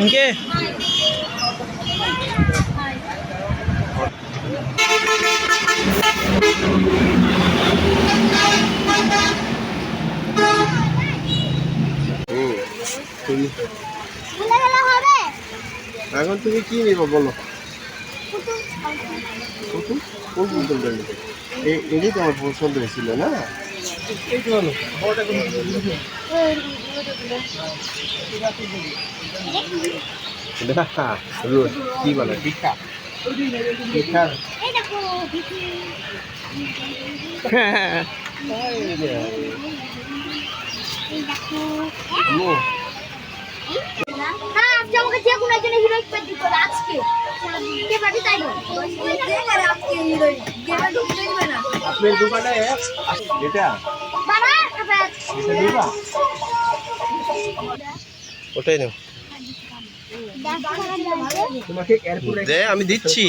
ইনকে এখন তুমি কি নিবা বলো? কোন পুতুলটা নিবে? এটাই তোমার পছন্দ হয়েছিল না? কি বলে টিকা? টিকা আমাকে যে কোনো একজন হিরোইন পেয়ে দিত আজকে কে পার্টি তাই না আজকে হিরোইন গেমে ঢুকতে দিবে না আপনার দোকানে এটা বাবা এটা দিবা ওটাই নাও তোমাকে এয়ারপোর্টে দে আমি দিচ্ছি